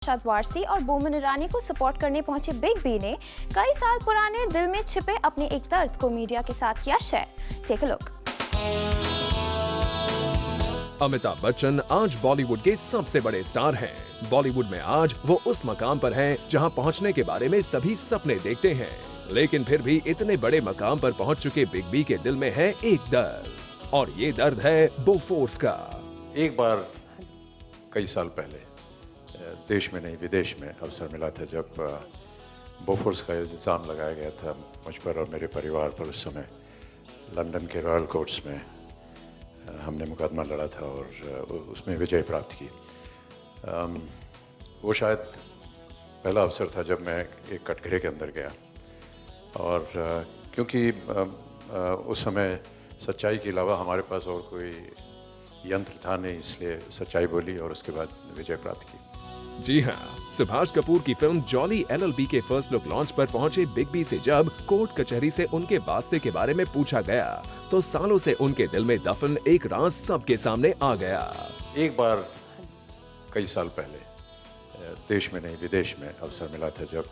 अरशद वारसी और बोमन ईरानी को सपोर्ट करने पहुंचे बिग बी ने कई साल पुराने दिल में छिपे अपने एक दर्द को मीडिया के साथ किया share. Take a look. Amitabh Bachchan आज बॉलीवुड के सबसे बड़े स्टार हैं। बॉलीवुड में आज वो उस मकाम पर हैं जहां पहुंचने के बारे में सभी सपने देखते हैं, लेकिन फिर भी इतने बड़े मकाम पर पहुंच चुके बिग बी के दिल में है एक दर्द, और ये दर्द है बोफोर्स का। एक बार कई साल पहले देश में नहीं विदेश में अवसर मिला था जब बोफोर्स का इल्ज़ाम लगाया गया था मुझ पर और मेरे परिवार पर। उस समय लंदन के रॉयल कोर्ट्स में हमने मुकदमा लड़ा था और उसमें विजय प्राप्त की। वो शायद पहला अवसर था जब मैं एक कटघरे के अंदर गया, और क्योंकि उस समय सच्चाई के अलावा हमारे पास और कोई यंत्र था नहीं, इसलिए सच्चाई बोली और उसके बाद विजय प्राप्त की। जी हाँ, सुभाष कपूर की फिल्म जॉली एलएलबी के फर्स्ट लुक लॉन्च पर पहुंचे बिग बी से जब कोर्ट कचहरी से उनके वास्ते के बारे में पूछा गया तो सालों से उनके दिल में दफन एक राज सबके सामने आ गया। एक बार कई साल पहले देश में नहीं विदेश में अवसर मिला था जब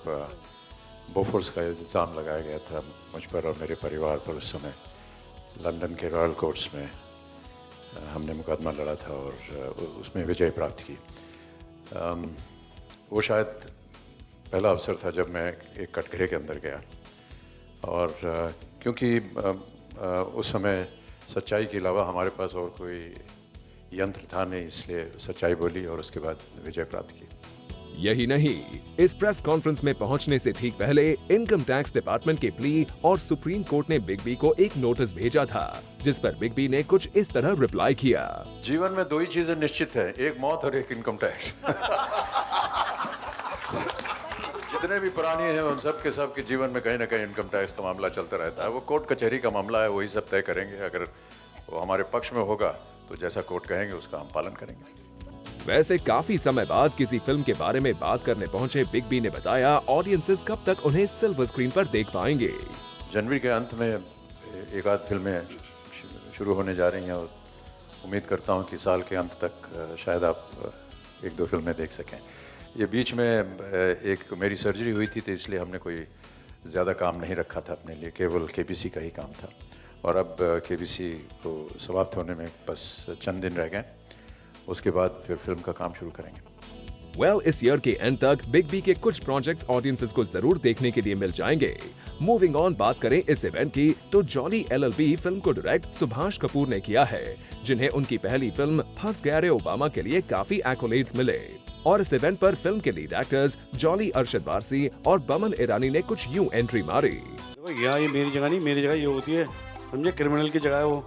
बोफोर्स का इल्ज़ाम लगाया गया था मुझ पर और मेरे परिवार पर। उस समय लंदन के रॉयल कोर्ट्स में हमने मुकदमा लड़ा था और उसमें विजय प्राप्त की। वो शायद पहला अवसर था जब मैं एक कटघरे के अंदर गया, और क्योंकि उस समय सच्चाई के अलावा हमारे पास और कोई यंत्र था नहीं, इसलिए सच्चाई बोली और उसके बाद विजय प्राप्त की। यही नहीं, इस प्रेस कॉन्फ्रेंस में पहुंचने से ठीक पहले इनकम टैक्स डिपार्टमेंट के प्ली और सुप्रीम कोर्ट ने बिग बी को एक नोटिस भेजा था, जिस पर बिग बी ने कुछ इस तरह रिप्लाई किया। जीवन में दो ही चीजें निश्चित है, एक मौत और एक इनकम टैक्स। जितने भी प्राणी हैं उन सब के जीवन में कहीं ना कहीं इनकम टैक्स का मामला चलता रहता है। वो कोर्ट कचहरी का मामला है, वही सब तय करेंगे। अगर वो हमारे पक्ष में होगा तो जैसा कोर्ट कहेंगे उसका हम पालन करेंगे। वैसे काफी समय बाद किसी फिल्म के बारे में बात करने पहुंचे बिग बी ने बताया ऑडियंसेस कब तक उन्हें सिल्वर स्क्रीन पर देख पाएंगे। जनवरी के अंत में एक आध फिल्में शुरू होने जा रही हैं और उम्मीद करता हूं कि साल के अंत तक शायद आप एक दो फिल्में देख सकें। ये बीच में एक मेरी सर्जरी हुई थी तो इसलिए हमने कोई ज़्यादा काम नहीं रखा था अपने लिए, केवल केबीसी का ही काम था, और अब केबीसी को समाप्त होने में बस चंद दिन रह गए। उसके बाद फिर फिल्म का काम शुरू करेंगे। इस ईयर के एंड तक बिग बी के कुछ प्रोजेक्ट्स ऑडियंसेस को जरूर देखने के लिए मिल जाएंगे। मूविंग ऑन, बात करें इस इवेंट की तो जॉली एलएलबी फिल्म को डायरेक्ट सुभाष कपूर ने किया है, जिन्हें उनकी पहली फिल्म फंस गया रे ओबामा के लिए काफी एक्कोलेड्स मिले। और इस इवेंट पर फिल्म के lead actors jolly Arshad Warsi और बोमन ईरानी ने कुछ यूं एंट्री मारी। यहाँ ये मेरी जगह नहीं, मेरी जगह ये होती है, समझे, क्रिमिनल की जगह है वो।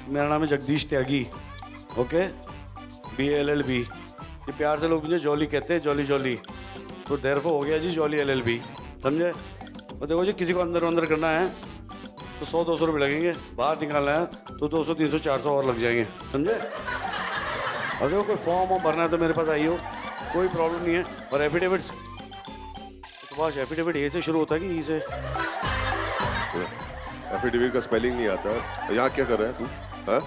मेरा नाम है जगदीश त्यागी, ओके, BLLB। ये प्यार से लोग मुझे जॉली कहते हैं, जॉली जॉली, तो देरफो हो गया जी जॉली LLB, समझे। और देखो जी, किसी को अंदर अंदर करना है तो 100-200 रुपये लगेंगे, बाहर निकालना है तो 200-300-400 और लग जाएंगे, समझे। और देखो कोई फॉर्म वॉर्म भरना है तो मेरे पास आइए, कोई प्रॉब्लम नहीं है। और एफिडेविट्स तो बस एफिडेविट ए से शुरू होता है कि ई से। एफिडेविट का स्पेलिंग नहीं आता। यहाँ क्या कर रहा है तू? हाँ,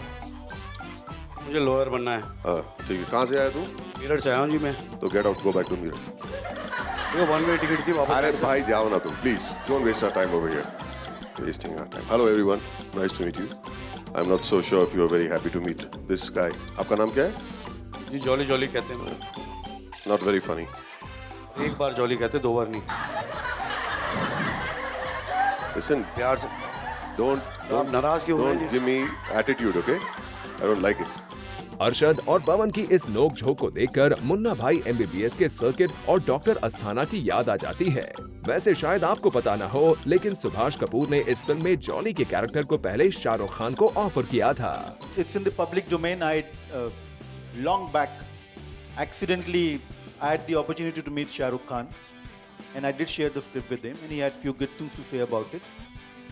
मुझे लॉयर बनना है। हाँ ठीक है। कहाँ से आया तू? मीरठ से आया हूँ जी मैं। तो get out, go back to Meerut. देखो 1 वे टिकट थी वापस। अरे भाई जाओ ना तुम, please don't waste our time over here, wasting our time. Hello everyone, nice to meet you. I am not so sure if you are very happy to meet this guy. आपका नाम क्या है? जी जॉली जॉली कहते हैं। Not very funny. एक बार jolly कहते, 2 बार नहीं। लिसन, प्यार से। डोंट नाराज क्यों हो रहे हैं डोंट जी? Give me attitude, okay? I don't like it. Arshad और पवन की इस नोक-झोंक को देखकर मुन्ना भाई MBBS के सर्किट और डॉक्टर अस्थाना की याद आ जाती है। वैसे शायद आपको पता ना हो, लेकिन सुभाष कपूर ने इस फिल्म में जॉली के कैरेक्टर को पहले शाहरुख खान को ऑफर किया था। It's in the public domain. Long back, accidentally, I had the opportunity to meet Shah Rukh Khan, and I did share the script with him, and he had few good things to say about it.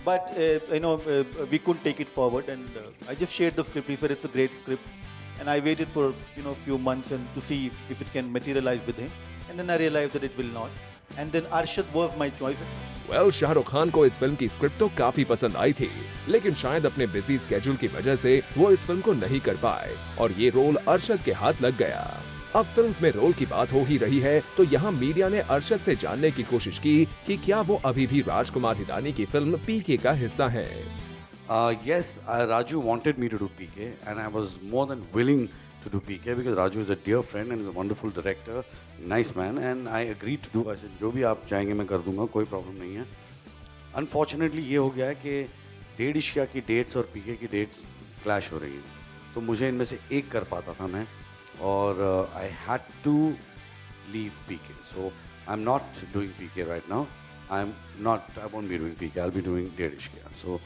But we couldn't take it forward, and I just shared the script. He said it's a great script, and I waited for few months and to see if it can materialize with him, and then I realized that it will not, and then Arshad was my choice. Shahrukh Khan को इस film की script तो काफी पसंद आई थी, लेकिन शायद अपने बिजी स्केड्यूल की वजह से वो इस फिल्म को नहीं कर पाए और ये रोल अरशद के हाथ लग गया। अब फिल्म्स में रोल की बात हो ही रही है तो यहाँ मीडिया ने अरशद से जानने की कोशिश की कि क्या वो अभी भी राजकुमार हिरानी की फिल्म पीके का हिस्सा हैं। Yes, Raju wanted me to do PK, and I was more than willing to do PK because Raju is a dear friend and is a wonderful director, nice man, and I agreed to do. I said, जो भी आप चाहेंगे मैं कर दूंगा, कोई problem नहीं है। Unfortunately ये हो गया है कि डेढ़ इश्किया की डेट्स और PK की डेट्स क्लैश हो रही हैं, तो मुझे इनमें से एक कर पाता था मैं, और I had to leave PK. So I'm not doing PK right now. I won't be doing PK. I'll be doing डेढ़ Ishqiya. So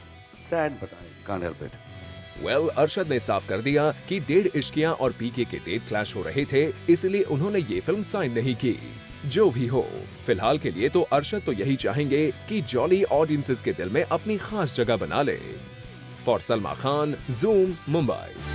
sad, but I can't help it. Well Arshad ने साफ कर दिया कि डेढ़ इश्किया और पीके के डेट क्लैश हो रहे थे, इसलिए उन्होंने ये फिल्म साइन नहीं की। जो भी हो, फिलहाल के लिए तो अरशद तो यही चाहेंगे कि जॉली ऑडियंसेस के दिल में अपनी खास जगह बना ले। For Salma Khan, zoom, Mumbai.